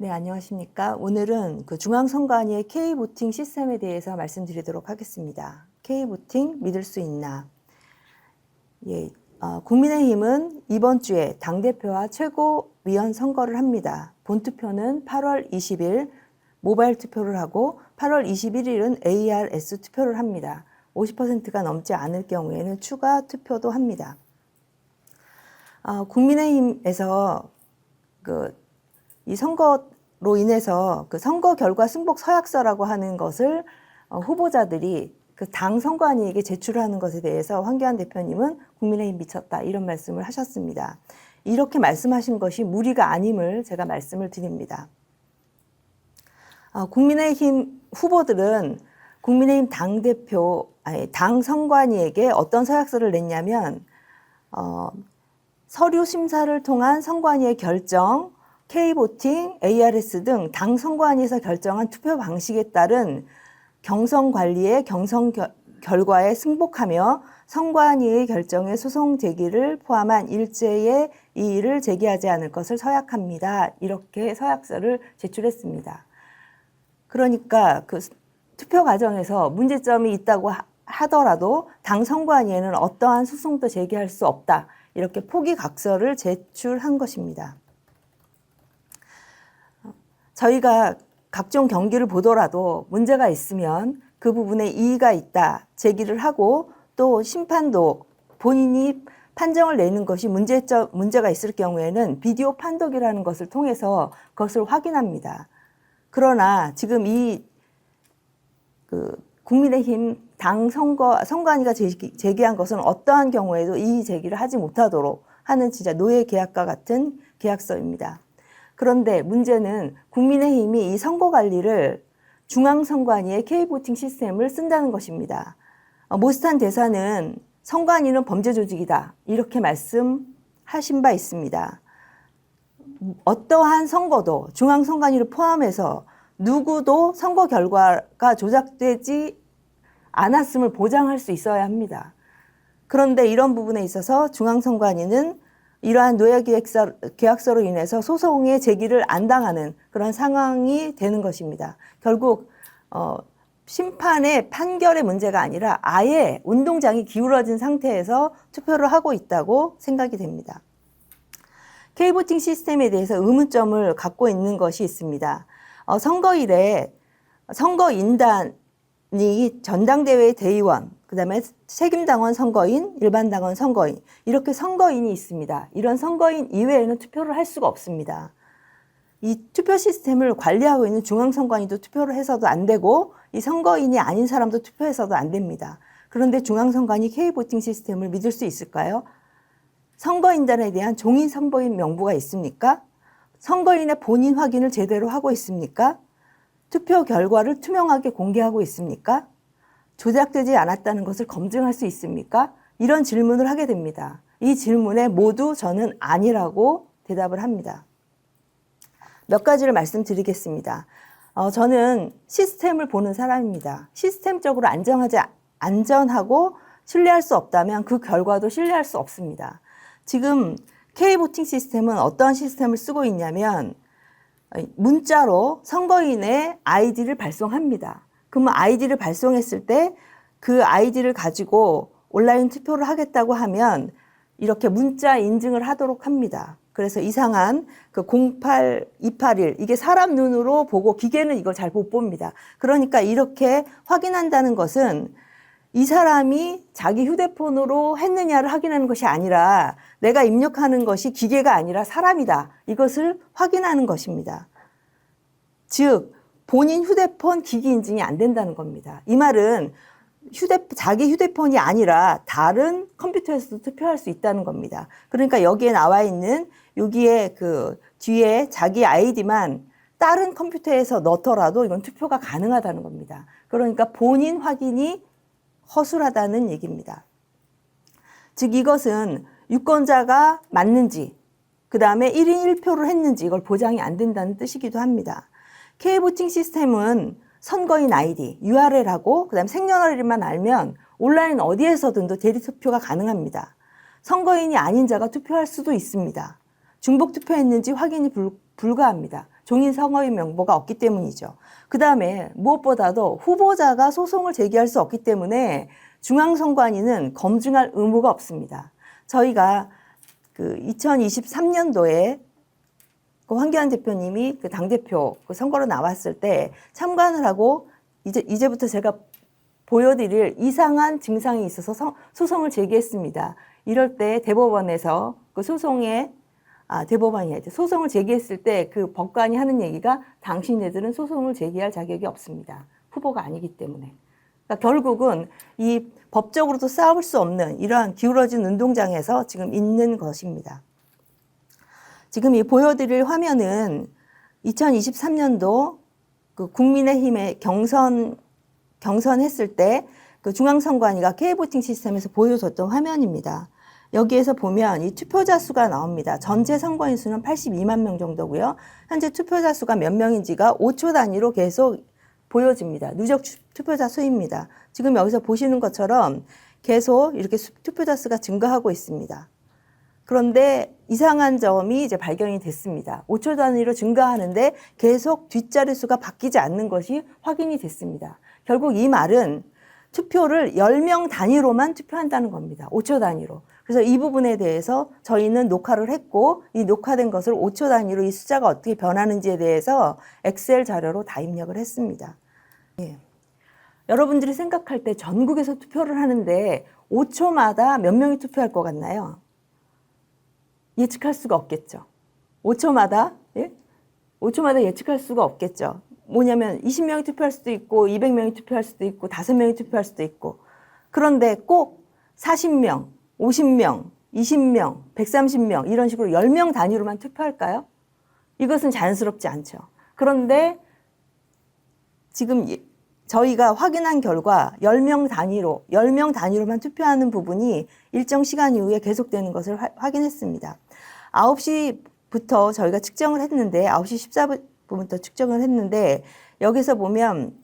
네, 안녕하십니까. 오늘은 그 중앙선관위의 K보팅 시스템에 대해서 말씀드리도록 하겠습니다. K보팅 믿을 수 있나? 예, 국민의힘은 이번 주에 당대표와 최고위원 선거를 합니다. 본투표는 8월 20일 모바일 투표를 하고 8월 21일은 ARS 투표를 합니다. 50%가 넘지 않을 경우에는 추가 투표도 합니다. 국민의힘에서 이 선거로 인해서 그 선거 결과 승복 서약서라고 하는 것을 후보자들이 그 당 선관위에게 제출하는 것에 대해서 황교안 대표님은 국민의힘 미쳤다 이런 말씀을 하셨습니다. 이렇게 말씀하신 것이 무리가 아님을 제가 말씀을 드립니다. 국민의힘 후보들은 국민의힘 당 선관위에게 어떤 서약서를 냈냐면 서류 심사를 통한 선관위의 결정, K보팅, ARS 등 당 선관위에서 결정한 투표 방식에 따른 경선 관리의 경선 결과에 승복하며 선관위의 결정에 소송 제기를 포함한 일제의 이의를 제기하지 않을 것을 서약합니다. 이렇게 서약서를 제출했습니다. 그러니까 그 투표 과정에서 문제점이 있다고 하더라도 당 선관위에는 어떠한 소송도 제기할 수 없다. 이렇게 포기각서를 제출한 것입니다. 저희가 각종 경기를 보더라도 문제가 있으면 그 부분에 이의가 있다 제기를 하고 또 심판도 본인이 판정을 내는 것이 문제가 있을 경우에는 비디오 판독이라는 것을 통해서 그것을 확인합니다. 그러나 지금 국민의힘 당 선관위가 제기한 것은 어떠한 경우에도 이의 제기를 하지 못하도록 하는 진짜 노예 계약과 같은 계약서입니다. 그런데 문제는 국민의힘이 이 선거 관리를 중앙선관위의 K보팅 시스템을 쓴다는 것입니다. 모스탄 대사는 선관위는 범죄 조직이다 이렇게 말씀하신 바 있습니다. 어떠한 선거도 중앙선관위를 포함해서 누구도 선거 결과가 조작되지 않았음을 보장할 수 있어야 합니다. 그런데 이런 부분에 있어서 중앙선관위는 이러한 노예계약서로 인해서 소송의 제기를 안 당하는 그런 상황이 되는 것입니다. 결국 심판의 판결의 문제가 아니라 아예 운동장이 기울어진 상태에서 투표를 하고 있다고 생각이 됩니다. K보팅 시스템에 대해서 의문점을 갖고 있는 것이 있습니다. 선거일에 선거인단이 전당대회 대의원, 그 다음에 책임당원 선거인, 일반당원 선거인 이렇게 선거인이 있습니다. 이런 선거인 이외에는 투표를 할 수가 없습니다. 이 투표 시스템을 관리하고 있는 중앙선관위도 투표를 해서도 안 되고 이 선거인이 아닌 사람도 투표해서도 안 됩니다. 그런데 중앙선관위 K보팅 시스템을 믿을 수 있을까요? 선거인단에 대한 종이 선보인 명부가 있습니까? 선거인의 본인 확인을 제대로 하고 있습니까? 투표 결과를 투명하게 공개하고 있습니까? 조작되지 않았다는 것을 검증할 수 있습니까? 이런 질문을 하게 됩니다. 이 질문에 모두 저는 아니라고 대답을 합니다. 몇 가지를 말씀드리겠습니다. 저는 시스템을 보는 사람입니다. 시스템적으로 안전하고 신뢰할 수 없다면 그 결과도 신뢰할 수 없습니다. 지금 K보팅 시스템은 어떠한 시스템을 쓰고 있냐면 문자로 선거인의 아이디를 발송합니다. 그러면 아이디를 발송했을 때 그 아이디를 가지고 온라인 투표를 하겠다고 하면 이렇게 문자 인증을 하도록 합니다. 그래서 이상한 그 08281 이게 사람 눈으로 보고 기계는 이걸 잘 못 봅니다. 그러니까 이렇게 확인한다는 것은 이 사람이 자기 휴대폰으로 했느냐를 확인하는 것이 아니라 내가 입력하는 것이 기계가 아니라 사람이다. 이것을 확인하는 것입니다. 즉 본인 휴대폰 기기 인증이 안 된다는 겁니다. 이 말은 자기 휴대폰이 아니라 다른 컴퓨터에서도 투표할 수 있다는 겁니다. 그러니까 여기에 나와 있는 여기에 그 뒤에 자기 아이디만 다른 컴퓨터에서 넣더라도 이건 투표가 가능하다는 겁니다. 그러니까 본인 확인이 허술하다는 얘기입니다. 즉 이것은 유권자가 맞는지 그 다음에 1인 1표를 했는지 이걸 보장이 안 된다는 뜻이기도 합니다. K보팅 시스템은 선거인 아이디, URL하고 그 다음에 생년월일만 알면 온라인 어디에서든 대리투표가 가능합니다. 선거인이 아닌 자가 투표할 수도 있습니다. 중복 투표했는지 확인이 불가합니다. 종이 선거인 명부가 없기 때문이죠. 그 다음에 무엇보다도 후보자가 소송을 제기할 수 없기 때문에 중앙선관위는 검증할 의무가 없습니다. 저희가 그 2023년도에 그 황교안 대표님이 그 당대표 그 선거로 나왔을 때 참관을 하고 이제부터 제가 보여드릴 이상한 증상이 있어서 소송을 제기했습니다. 이럴 때 대법원에서 그 소송을 제기했을 때 그 법관이 하는 얘기가 당신네들은 소송을 제기할 자격이 없습니다. 후보가 아니기 때문에. 그러니까 결국은 이 법적으로도 싸울 수 없는 이러한 기울어진 운동장에서 지금 있는 것입니다. 지금 이 보여드릴 화면은 2023년도 그 국민의힘의 경선했을 때 그 중앙선관위가 K보팅 시스템에서 보여줬던 화면입니다. 여기에서 보면 이 투표자 수가 나옵니다. 전체 선거인 수는 82만 명 정도고요. 현재 투표자 수가 몇 명인지가 5초 단위로 계속 보여집니다. 누적 투표자 수입니다. 지금 여기서 보시는 것처럼 계속 이렇게 투표자 수가 증가하고 있습니다. 그런데 이상한 점이 이제 발견이 됐습니다. 5초 단위로 증가하는데 계속 뒷자리 수가 바뀌지 않는 것이 확인이 됐습니다. 결국 이 말은 투표를 10명 단위로만 투표한다는 겁니다. 5초 단위로. 그래서 이 부분에 대해서 저희는 녹화를 했고 이 녹화된 것을 5초 단위로 이 숫자가 어떻게 변하는지에 대해서 엑셀 자료로 다 입력을 했습니다. 예. 여러분들이 생각할 때 전국에서 투표를 하는데 5초마다 몇 명이 투표할 것 같나요? 예측할 수가 없겠죠. 5초마다, 예? 5초마다 예측할 수가 없겠죠. 뭐냐면 20명이 투표할 수도 있고 200명이 투표할 수도 있고 5명이 투표할 수도 있고 그런데 꼭 40명, 50명, 20명, 130명 이런 식으로 10명 단위로만 투표할까요? 이것은 자연스럽지 않죠. 그런데 지금 저희가 확인한 결과 10명 단위로만 투표하는 부분이 일정 시간 이후에 계속되는 것을 확인했습니다. 9시부터 저희가 측정을 했는데 9시 14분부터 측정을 했는데 여기서 보면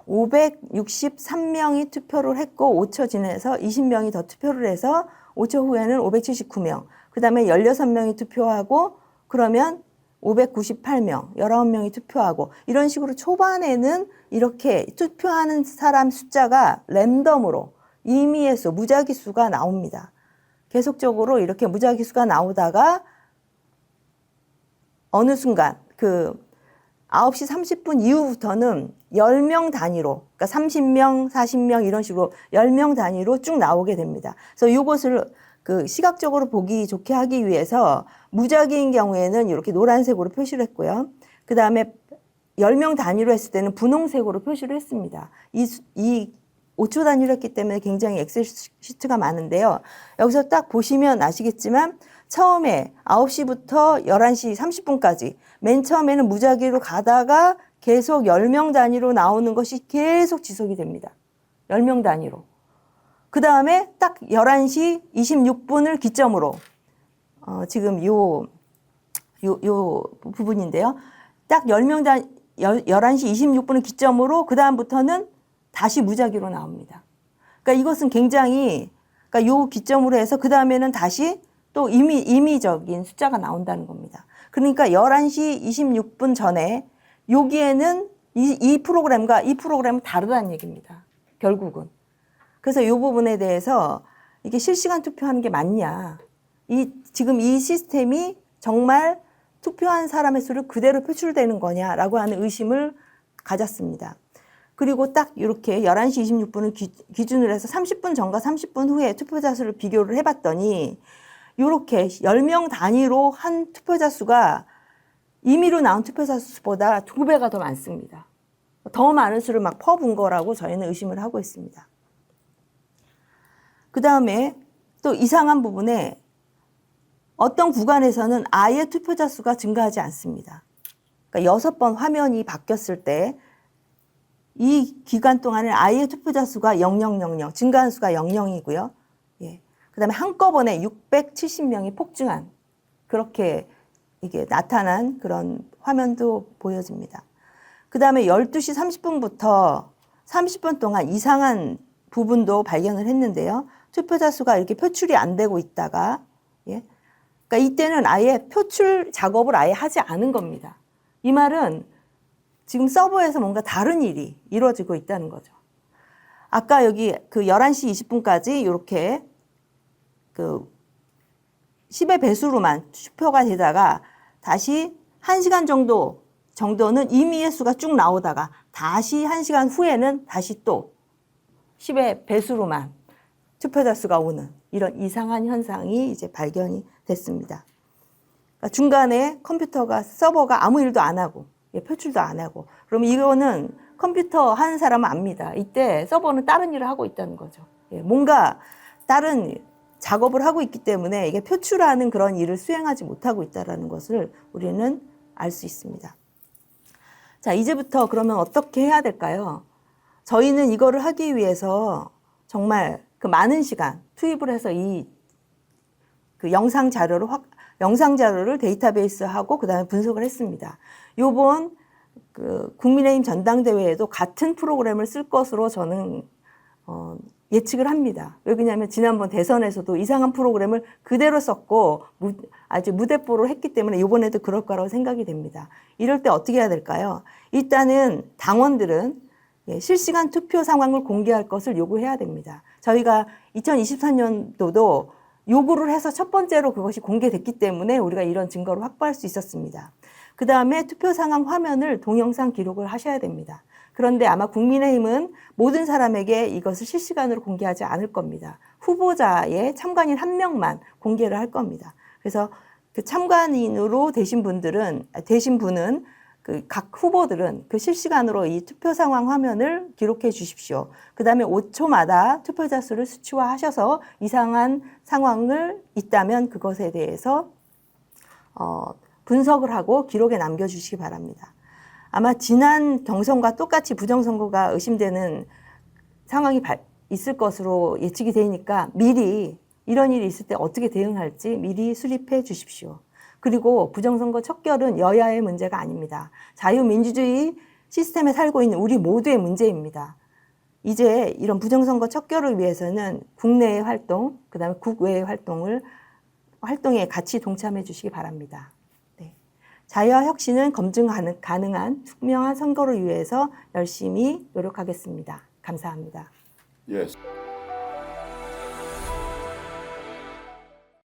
563명이 투표를 했고 5초 지나서 20명이 더 투표를 해서 5초 후에는 579명, 그 다음에 16명이 투표하고 그러면 598명, 19명이 투표하고 이런 식으로 초반에는 이렇게 투표하는 사람 숫자가 랜덤으로 임의의 수, 무작위 수가 나옵니다. 계속적으로 이렇게 무작위 수가 나오다가 어느 순간 그 9시 30분 이후부터는 10명 단위로, 그러니까 30명, 40명 이런 식으로 10명 단위로 쭉 나오게 됩니다. 그래서 이것을 그 시각적으로 보기 좋게 하기 위해서 무작위인 경우에는 이렇게 노란색으로 표시를 했고요. 그 다음에 10명 단위로 했을 때는 분홍색으로 표시를 했습니다. 이 5초 단위로 했기 때문에 굉장히 엑셀 시트가 많은데요. 여기서 딱 보시면 아시겠지만 처음에 9시부터 11시 30분까지 맨 처음에는 무작위로 가다가 계속 10명 단위로 나오는 것이 계속 지속이 됩니다. 10명 단위로. 그 다음에 딱 11시 26분을 기점으로 지금 요 부분인데요. 딱 11시 26분을 기점으로 그 다음부터는 다시 무작위로 나옵니다. 그러니까 이것은 굉장히 그러니까 요 기점으로 해서 그 다음에는 다시 또 임의적인 숫자가 나온다는 겁니다. 그러니까 11시 26분 전에 여기에는 이 프로그램과 이 프로그램은 다르다는 얘기입니다. 결국은. 그래서 이 부분에 대해서 이게 실시간 투표하는 게 맞냐. 지금 이 시스템이 정말 투표한 사람의 수를 그대로 표출되는 거냐라고 하는 의심을 가졌습니다. 그리고 딱 이렇게 11시 26분을 기준으로 해서 30분 전과 30분 후에 투표자 수를 비교를 해봤더니 이렇게 10명 단위로 한 투표자 수가 임의로 나온 투표자 수보다 2배가 더 많습니다. 더 많은 수를 막 퍼부은 거라고 저희는 의심을 하고 있습니다. 그 다음에 또 이상한 부분에 어떤 구간에서는 아예 투표자 수가 증가하지 않습니다. 그러니까 6번 화면이 바뀌었을 때 이 기간 동안에 아예 투표자 수가 0000, 증가한 수가 00이고요. 예. 그 다음에 한꺼번에 670명이 폭증한 그렇게 이게 나타난 그런 화면도 보여집니다. 그 다음에 12시 30분부터 30분 동안 이상한 부분도 발견을 했는데요. 투표자 수가 이렇게 표출이 안 되고 있다가, 예. 그러니까 이때는 아예 표출 작업을 아예 하지 않은 겁니다. 이 말은 지금 서버에서 뭔가 다른 일이 이루어지고 있다는 거죠. 아까 여기 그 11시 20분까지 이렇게 그 10의 배수로만 투표가 되다가 다시 1시간 정도는 임의의 수가 쭉 나오다가 다시 1시간 후에는 다시 또 10의 배수로만 투표자 수가 오는 이런 이상한 현상이 이제 발견이 됐습니다. 그러니까 중간에 컴퓨터가 서버가 아무 일도 안 하고 표출도 안 하고 그러면 이거는 컴퓨터 하는 사람은 압니다. 이때 서버는 다른 일을 하고 있다는 거죠. 뭔가 다른 작업을 하고 있기 때문에 이게 표출하는 그런 일을 수행하지 못하고 있다는 것을 우리는 알 수 있습니다. 자, 이제부터 그러면 어떻게 해야 될까요? 저희는 이거를 하기 위해서 정말 그 많은 시간 투입을 해서 그 영상 자료를 데이터베이스하고 그다음에 분석을 했습니다. 요번 그 국민의힘 전당대회에도 같은 프로그램을 쓸 것으로 저는 예측을 합니다. 왜 그러냐면 지난번 대선에서도 이상한 프로그램을 그대로 썼고 아주 무대뽀로 했기 때문에 이번에도 그럴 거라고 생각이 됩니다. 이럴 때 어떻게 해야 될까요? 일단은 당원들은 실시간 투표 상황을 공개할 것을 요구해야 됩니다. 저희가 2024년도도 요구를 해서 첫 번째로 그것이 공개됐기 때문에 우리가 이런 증거를 확보할 수 있었습니다. 그 다음에 투표 상황 화면을 동영상 기록을 하셔야 됩니다. 그런데 아마 국민의힘은 모든 사람에게 이것을 실시간으로 공개하지 않을 겁니다. 후보자의 참관인 한 명만 공개를 할 겁니다. 그래서 그 참관인으로 되신 분은 그 각 후보들은 그 실시간으로 이 투표 상황 화면을 기록해 주십시오. 그 다음에 5초마다 투표자 수를 수치화하셔서 이상한 상황을 있다면 그것에 대해서 분석을 하고 기록에 남겨주시기 바랍니다. 아마 지난 경선과 똑같이 부정선거가 의심되는 상황이 있을 것으로 예측이 되니까 미리 이런 일이 있을 때 어떻게 대응할지 미리 수립해 주십시오. 그리고 부정선거 척결은 여야의 문제가 아닙니다. 자유민주주의 시스템에 살고 있는 우리 모두의 문제입니다. 이제 이런 부정선거 척결을 위해서는 국내의 활동, 그다음에 국외의 활동에 같이 동참해 주시기 바랍니다. 네. 자유와 혁신은 검증 가능한 투명한 선거를 위해서 열심히 노력하겠습니다. 감사합니다. Yes.